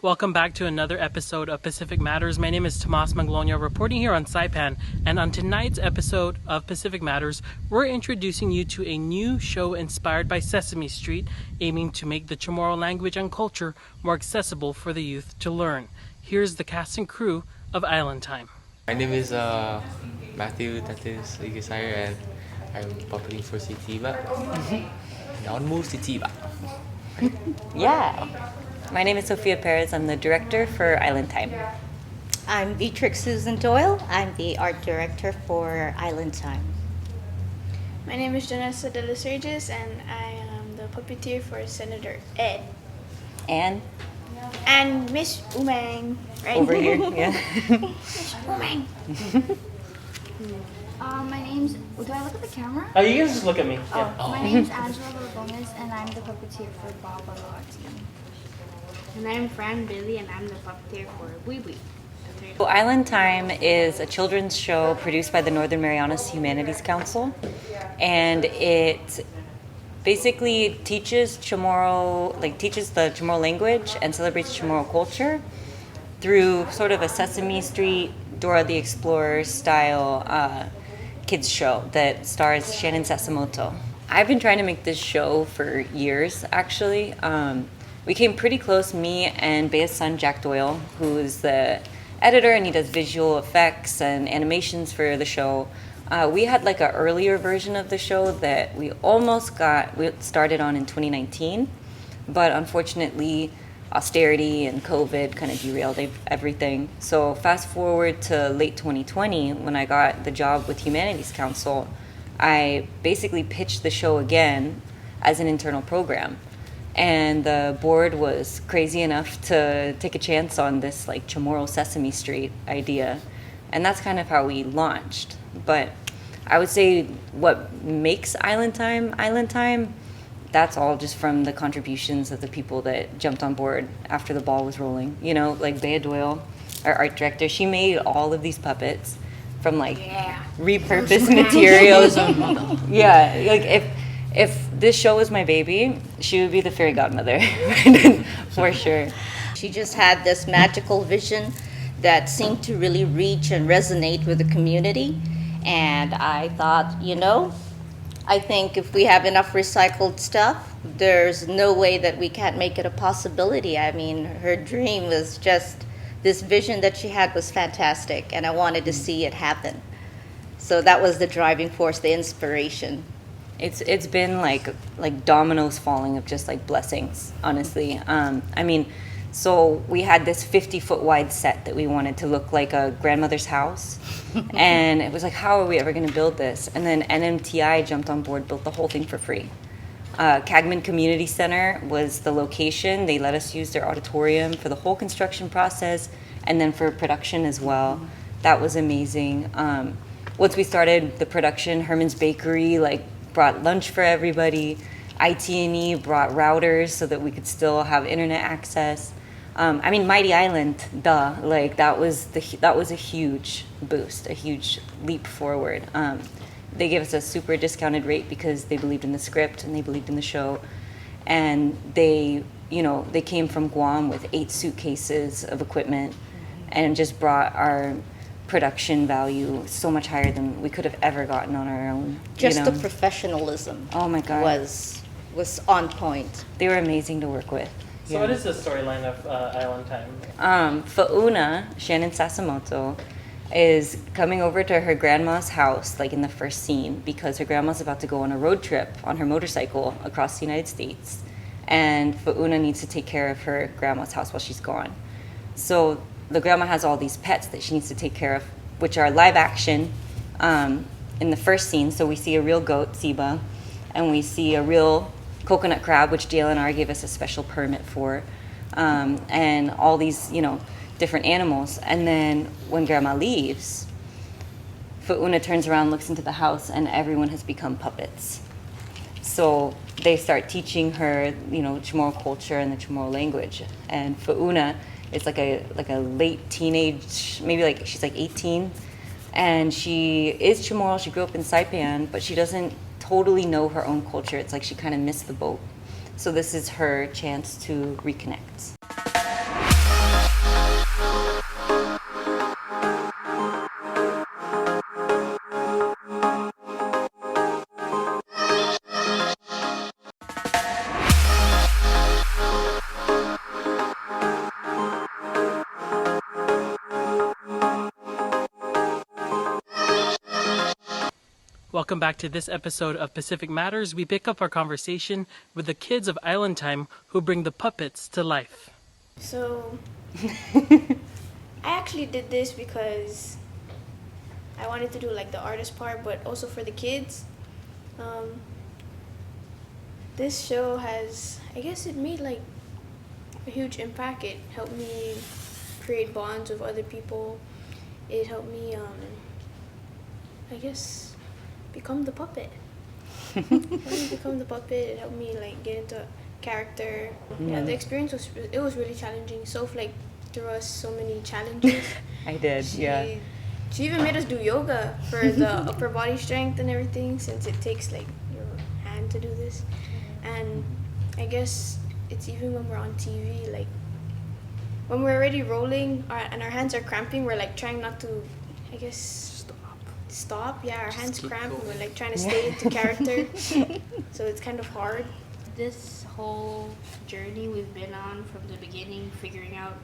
Welcome back to another episode of Pacific Matters. My name is Tomas Maglonia, reporting here on Saipan, and on tonight's episode of Pacific Matters, we're introducing you to a new show inspired by Sesame Street, aiming to make the Chamorro language and culture more accessible for the youth to learn. Here's the cast and crew of Island Time. My name is Matthew Tatis Igasire, and I'm puppeting for si Tiba. Now move si Tiba. Yeah. My name is Sophia Perez. I'm the director for Island Time. I'm Beatrix Susan Doyle. I'm the art director for Island Time. My name is Janessa de los Regis, and I am the puppeteer for Senator Ed. And Miss Umang. Right? over here, yeah. Miss Umang. My name's. Do I look at the camera? You can just look at me. My name's Angela Gomez, and I'm the puppeteer for Baba Loaxium. And I'm Fran Billy, and I'm the puppeteer for Wee Wee. So Island Time is a children's show produced by the Northern Marianas Humanities Council, and it basically teaches the Chamorro language and celebrates Chamorro culture through sort of a Sesame Street, Dora the Explorer style kids show that stars Shannon Sasimoto. I've been trying to make this show for years, actually. We came pretty close, me and Bea's son, Jack Doyle, who is the editor, and he does visual effects and animations for the show. We had like an earlier version of the show that we started on in 2019, but unfortunately austerity and COVID kind of derailed everything. So fast forward to late 2020, when I got the job with Humanities Council, I basically pitched the show again as an internal program. And the board was crazy enough to take a chance on this like Chamorro Sesame Street idea. And that's kind of how we launched. But I would say what makes Island Time, that's all just from the contributions of the people that jumped on board after the ball was rolling. You know, like Bea Doyle, our art director, she made all of these puppets from like repurposed materials. Yeah, like if this show was my baby, she would be the fairy godmother, for sure. She just had this magical vision that seemed to really reach and resonate with the community. And I thought, I think if we have enough recycled stuff, there's no way that we can't make it a possibility. I mean, her dream was just, this vision that she had was fantastic, and I wanted to see it happen. So that was the driving force, the inspiration. It's been like dominoes falling of just like blessings, honestly. So we had this 50-foot wide set that we wanted to look like a grandmother's house. And it was like, how are we ever going to build this? And then NMTI jumped on board, built the whole thing for free. Cagman Community Center was the location. They let us use their auditorium for the whole construction process and then for production as well. That was amazing. Once we started the production, Herman's Bakery brought lunch for everybody. IT&E brought routers so that we could still have internet access. Mighty Island, that was a huge boost, a huge leap forward. They gave us a super discounted rate because they believed in the script and they believed in the show. And they came from Guam with 8 suitcases of equipment and just brought our production value so much higher than we could have ever gotten on our own. Just the professionalism. Oh my God. was on point. They were amazing to work with. So what is the storyline of Island Time? Fauna, Shannon Sasimoto, is coming over to her grandma's house, in the first scene, because her grandma's about to go on a road trip on her motorcycle across the United States. And Fauna needs to take care of her grandma's house while she's gone. So the grandma has all these pets that she needs to take care of, which are live action in the first scene. So we see a real goat, Siba, and we see a real coconut crab, which DLNR gave us a special permit for, and all these, different animals. And then when grandma leaves, Fauna turns around, looks into the house, and everyone has become puppets. So they start teaching her, Chamorro culture and the Chamorro language. And Fauna is like a late teenage, maybe she's 18, and she is Chamorro. She grew up in Saipan, but she doesn't totally know her own culture. It's like she kind of missed the boat. So this is her chance to reconnect. Welcome back to this episode of Pacific Matters. We pick up our conversation with the kids of Island Time who bring the puppets to life. So, I actually did this because I wanted to do like the artist part, but also for the kids. This show has, I guess it made like a huge impact. It helped me create bonds with other people. It helped me, I guess, become the puppet. It helped me become the puppet. It helped me like get into character. Yeah, the experience was really challenging. Soph like threw us so many challenges. I did, yeah. She even made us do yoga for the upper body strength and everything, since it takes like your hand to do this. And I guess it's even when we're on TV, like when we're already rolling and our hands are cramping, we're like trying not to, I guess, stop. Yeah, our hands cramp and we're like trying to stay into character. So it's kind of hard. This whole journey we've been on from the beginning, figuring out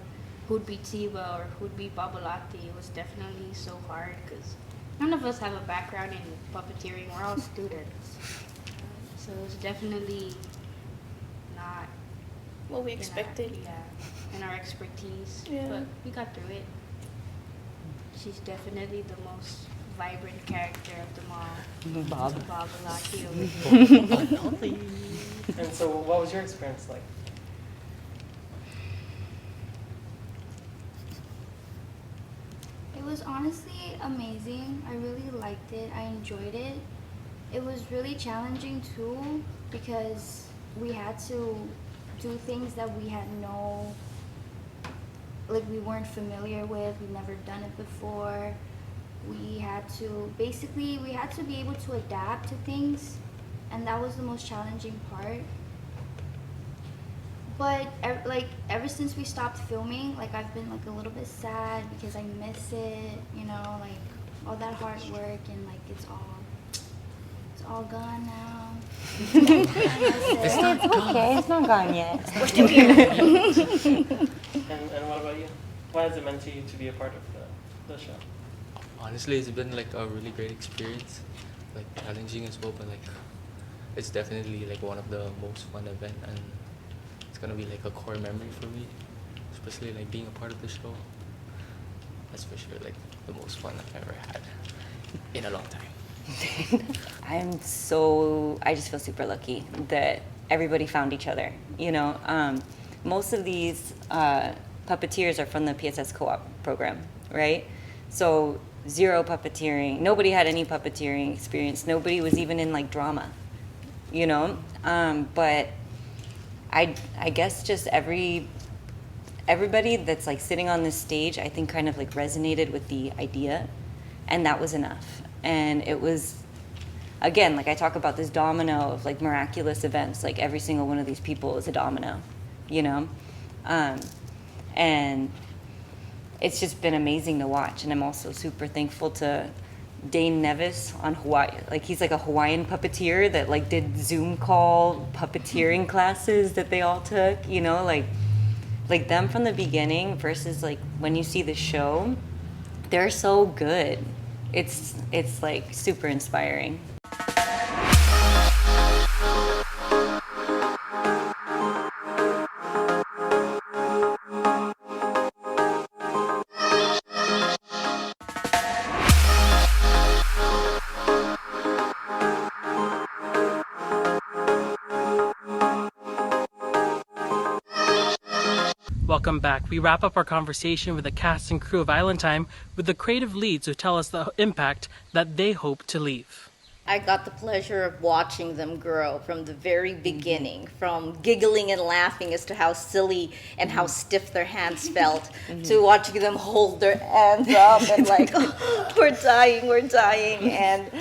who'd be Tiba or who'd be Babalati, was definitely so hard because none of us have a background in puppeteering. We're all students. So it's definitely not What we expected. in our expertise. Yeah. But we got through it. She's definitely the most vibrant character of them all. Bob. Babalati over here. And so what was your experience like? It was honestly amazing. I really liked it. I enjoyed it. It was really challenging too because we had to do things that we had we weren't familiar with. We've never done it before. We had to be able to adapt to things, and that was the most challenging part. But ever since we stopped filming, like I've been like a little bit sad because I miss it, like all that hard work, and like it's all gone now. It's okay, it's not gone yet. And what about you? What has it meant to you to be a part of the show? Honestly, it's been like a really great experience, like challenging as well, but like it's definitely like one of the most fun events, and it's gonna be like a core memory for me, especially like being a part of the show. That's for sure like the most fun I've ever had in a long time. I just feel super lucky that everybody found each other. Most of these puppeteers are from the PSS co-op program, right? So zero puppeteering. Nobody had any puppeteering experience. Nobody was even in like drama, But I guess just everybody that's like sitting on this stage, I think kind of like resonated with the idea, and that was enough. And it was, again, like I talk about this domino of like miraculous events, like every single one of these people is a domino, and it's just been amazing to watch. And I'm also super thankful to Dane Nevis on Hawaii. Like he's like a Hawaiian puppeteer that like did Zoom call puppeteering classes that they all took, like them from the beginning versus like when you see the show, they're so good. It's like super inspiring. Welcome back. We wrap up our conversation with the cast and crew of Island Time with the creative leads who tell us the impact that they hope to leave. I got the pleasure of watching them grow from the very beginning, from giggling and laughing as to how silly and how stiff their hands felt, to watching them hold their hands up and like, oh, we're dying. And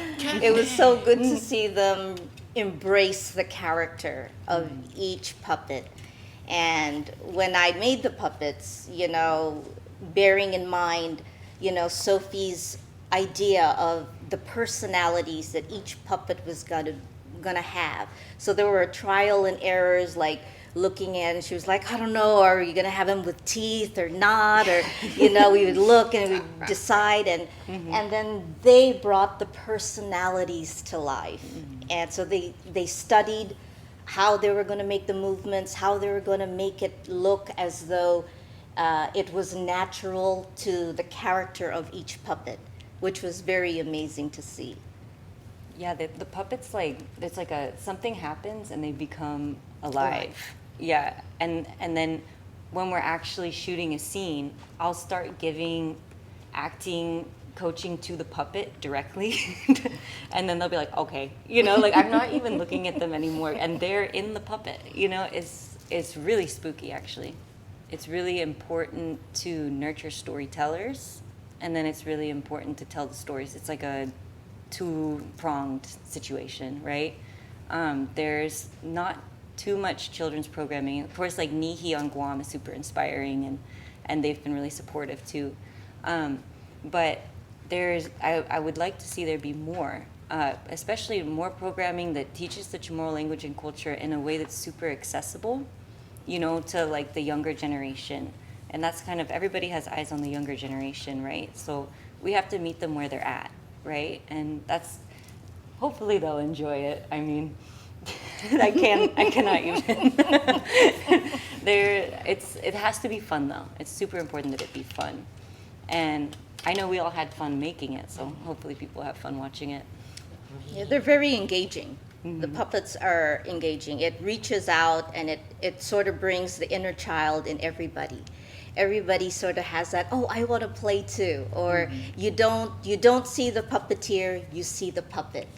it was so good to see them embrace the character of each puppet. And when I made the puppets, bearing in mind, Sophie's idea of the personalities that each puppet was gonna have. So there were trial and errors, like looking at, and she was like, I don't know, are you going to have him with teeth or not? Or, we would look and we'd decide. And then they brought the personalities to life. And so they studied how they were going to make the movements, how they were going to make it look as though it was natural to the character of each puppet, which was very amazing to see. Yeah, the puppets, like, it's like something happens and they become alive. Yeah, and then when we're actually shooting a scene, I'll start giving acting coaching to the puppet directly. And then they'll be like, okay, like I'm not even looking at them anymore, and they're in the puppet. It's really spooky, actually. It's really important to nurture storytellers, and then it's really important to tell the stories. It's like a two-pronged situation, right? There's not too much children's programming. Of course, like Nihi on Guam is super inspiring, and they've been really supportive too. But I would like to see there be more, especially more programming that teaches the Chamorro language and culture in a way that's super accessible, to like the younger generation. And that's kind of, everybody has eyes on the younger generation, right? So we have to meet them where they're at, right? And that's, hopefully they'll enjoy it. I mean, I cannot even. It has to be fun though. It's super important that it be fun. And I know we all had fun making it, so hopefully people have fun watching it. Yeah, they're very engaging. The puppets are engaging. It reaches out, and it sort of brings the inner child in everybody. Everybody sort of has that, oh, I want to play too. Or you don't see the puppeteer, you see the puppet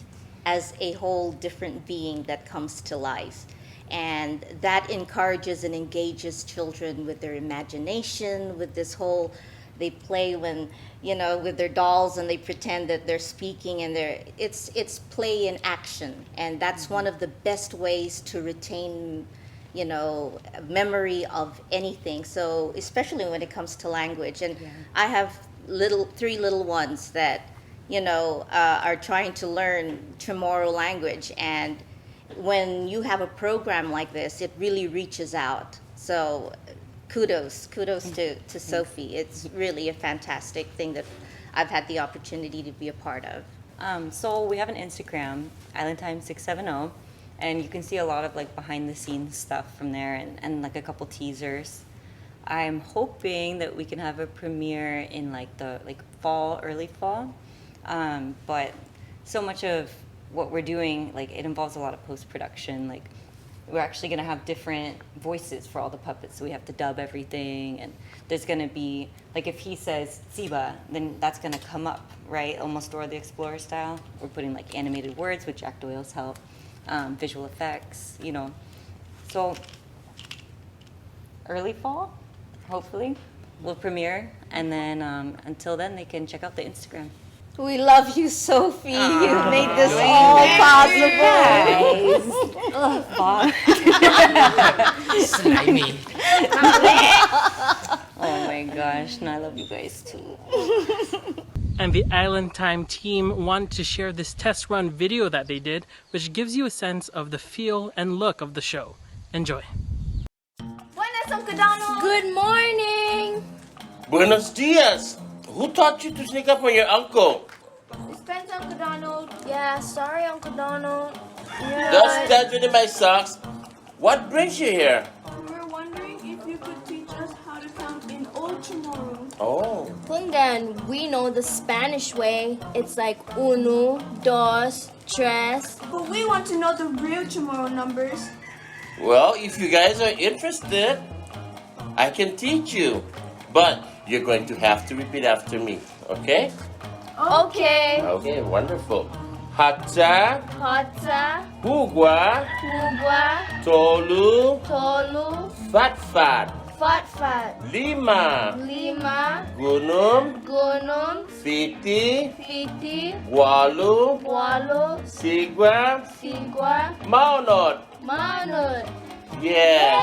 as a whole different being that comes to life. And that encourages and engages children with their imagination, with this whole, they play when, with their dolls, and they pretend that they're speaking, and it's play in action. And that's one of the best ways to retain, memory of anything. So especially when it comes to language. And I have three little ones that, are trying to learn Chamorro language. And when you have a program like this, it really reaches out. So kudos to Sophie. It's really a fantastic thing that I've had the opportunity to be a part of. So we have an Instagram, IslandTime670, and you can see a lot of like behind the scenes stuff from there, and like a couple teasers. I'm hoping that we can have a premiere in early fall. But so much of what we're doing, it involves a lot of post-production. We're actually going to have different voices for all the puppets, so we have to dub everything, and there's going to be, if he says Tsiba, then that's going to come up, right? Almost Dora the Explorer style. We're putting animated words with Jack Doyle's help, visual effects, So early fall, hopefully, we'll premiere, and then until then, they can check out the Instagram. We love you, Sophie. You made this all possible. Slimy. Oh my gosh, and I love you guys too. And the Island Time team want to share this test run video that they did, which gives you a sense of the feel and look of the show. Enjoy. Buenas, Uncle Donald. Good morning. Buenos dias. Who taught you to sneak up on your uncle? Dispense, Uncle Donald. Yeah, sorry, Uncle Donald. Yeah. Dust gathered in my socks. What brings you here? We were wondering if you could teach us how to count in Old Chamorro. Oh. Pungan, we know the Spanish way. It's like uno, dos, tres. But we want to know the real Chamorro numbers. Well, if you guys are interested, I can teach you. But you're going to have to repeat after me, okay? Okay. Okay, wonderful. Hata, Hota, hugwa, hugwa, tolu, tolu, fat, fat, lima, lima, gunum, gunung, fiti, fiti, walu, walu, sigwa, sigwa, maunot. manut. Yes,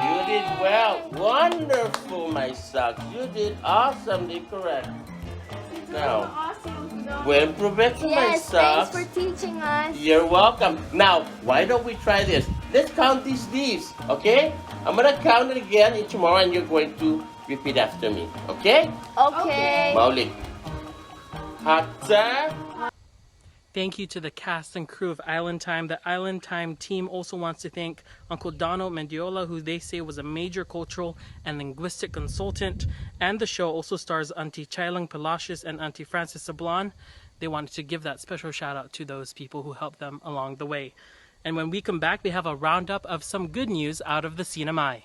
you did well. Wonderful, my socks. You did awesomely correct. Now, buen provecho, my Yes, thanks socks. for teaching us. You're welcome. Now, why don't we try this? let's count these leaves, okay? I'm gonna count it again in tomorrow and you're going to repeat after me, okay? Okay. Maulik. Hata. Thank you to the cast and crew of Island Time. The Island Time team also wants to thank Uncle Donald Mendiola, who they say was a major cultural and linguistic consultant. And the show also stars Auntie Chailang Palacios and Auntie Frances Sablon. They wanted to give that special shout out to those people who helped them along the way. And when we come back, we have a roundup of some good news out of the Sinamay.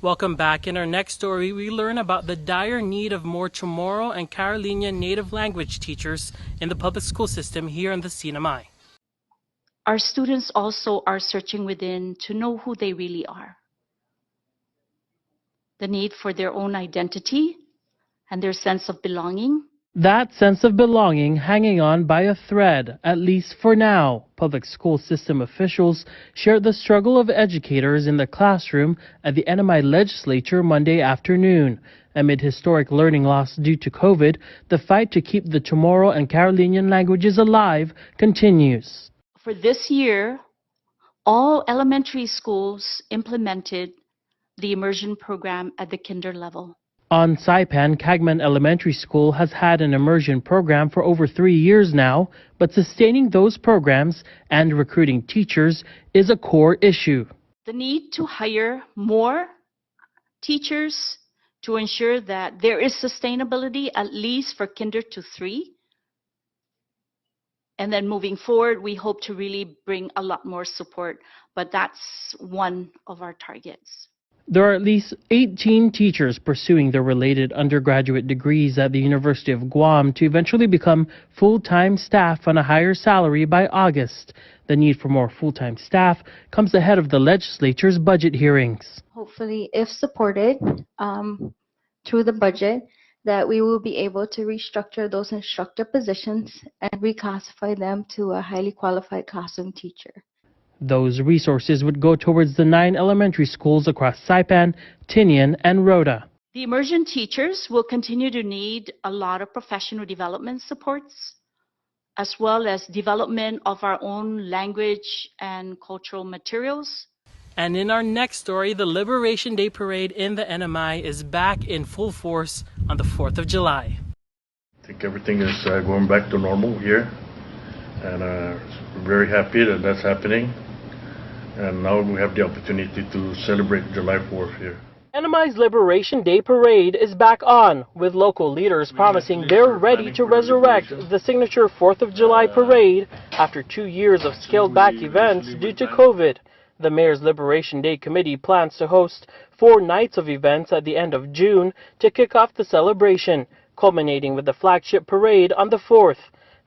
Welcome back. In our next story, we learn about the dire need of more Chamorro and Carolina native language teachers in the public school system here in the Sinamay. Our students also are searching within to know who they really are. The need for their own identity and their sense of belonging. That sense of belonging hanging on by a thread, at least for now. Public school system officials shared the struggle of educators in the classroom at the NMI legislature Monday afternoon. Amid historic learning loss due to COVID, the fight to keep the Chamorro and Carolinian languages alive continues. For this year, all elementary schools implemented the immersion program at the kinder level. On Saipan, Cagman Elementary School has had an immersion program for over 3 years now, but sustaining those programs and recruiting teachers is a core issue. The need to hire more teachers to ensure that there is sustainability, at least for kinder to 3. And then moving forward, we hope to really bring a lot more support, but that's one of our targets. There are at least 18 teachers pursuing their related undergraduate degrees at the University of Guam to eventually become full-time staff on a higher salary by August. The need for more full-time staff comes ahead of the legislature's budget hearings. Hopefully, if supported through the budget, that we will be able to restructure those instructor positions and reclassify them to a highly qualified classroom teacher. Those resources would go towards the 9 elementary schools across Saipan, Tinian, and Rhoda. The immersion teachers will continue to need a lot of professional development supports, as well as development of our own language and cultural materials. And in our next story, the Liberation Day Parade in the NMI is back in full force on the 4th of July. I think everything is going back to normal here, and we're very happy that that's happening. And now we have the opportunity to celebrate July 4th here. NMI's Liberation Day Parade is back on, with local leaders promising they're ready to resurrect the signature 4th of July parade after 2 years of scaled-back events due to COVID. The Mayor's Liberation Day Committee plans to host 4 nights of events at the end of June to kick off the celebration, culminating with the flagship parade on the 4th.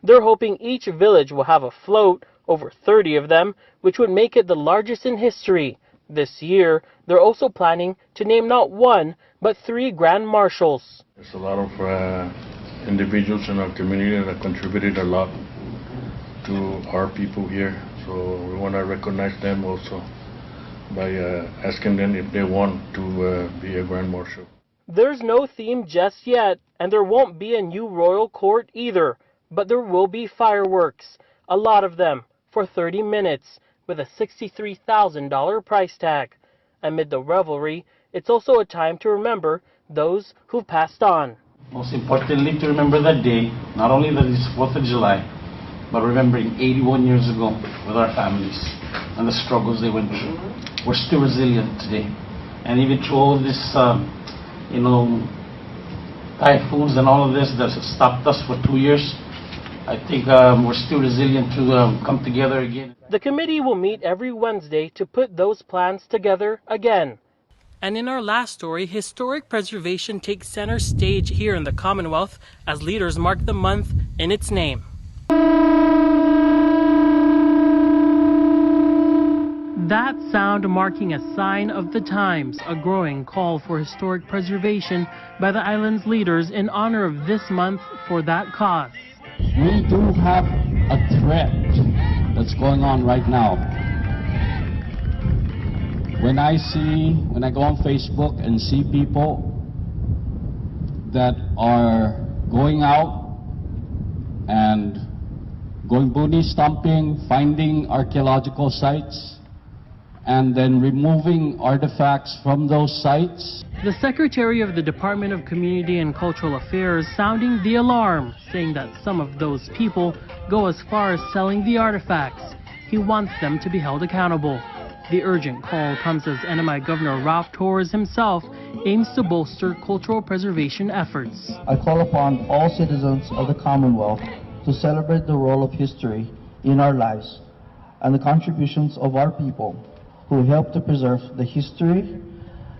They're hoping each village will have a float, over 30 of them, which would make it the largest in history. This year, they're also planning to name not 1, but 3 Grand Marshals. There's a lot of individuals in our community that contributed a lot to our people here. So we want to recognize them also by asking them if they want to be a Grand Marshal. There's no theme just yet, and there won't be a new royal court either, but there will be fireworks, a lot of them, for 30 minutes, with a $63,000 price tag. Amid the revelry, it's also a time to remember those who've passed on. Most importantly, to remember that day, not only that it's 4th of July, but remembering 81 years ago with our families and the struggles they went through. We're still resilient today. And even through all of this, typhoons and all of this that have stopped us for 2 years, I think we're still resilient to come together again. The committee will meet every Wednesday to put those plans together again. And in our last story, historic preservation takes center stage here in the Commonwealth as leaders mark the month in its name. That sound marking a sign of the times, a growing call for historic preservation by the island's leaders in honor of this month for that cause. We do have a threat that's going on right now. When I go on Facebook and see people that are going out and going booty stomping, finding archaeological sites, and then removing artifacts from those sites. The Secretary of the Department of Community and Cultural Affairs sounding the alarm, saying that some of those people go as far as selling the artifacts. He wants them to be held accountable. The urgent call comes as NMI Governor Ralph Torres himself aims to bolster cultural preservation efforts. I call upon all citizens of the Commonwealth to celebrate the role of history in our lives and the contributions of our people who helped to preserve the history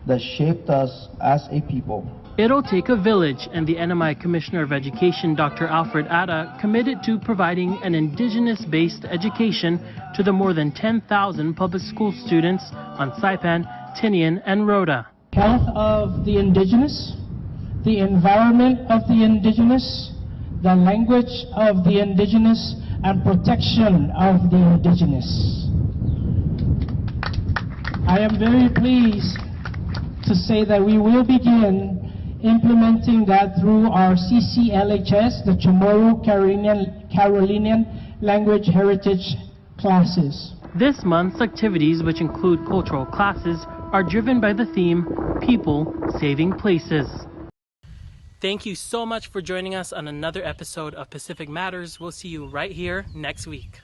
that shaped us as a people. It'll take a village, and the NMI Commissioner of Education, Dr. Alfred Atta, committed to providing an indigenous-based education to the more than 10,000 public school students on Saipan, Tinian, and Rhoda. Health of the indigenous, the environment of the indigenous, the language of the indigenous, and protection of the indigenous. I am very pleased to say that we will begin implementing that through our CCLHS, the Chamorro Carolinian Language Heritage classes. This month's activities, which include cultural classes, are driven by the theme, People Saving Places. Thank you so much for joining us on another episode of Pacific Matters. We'll see you right here next week.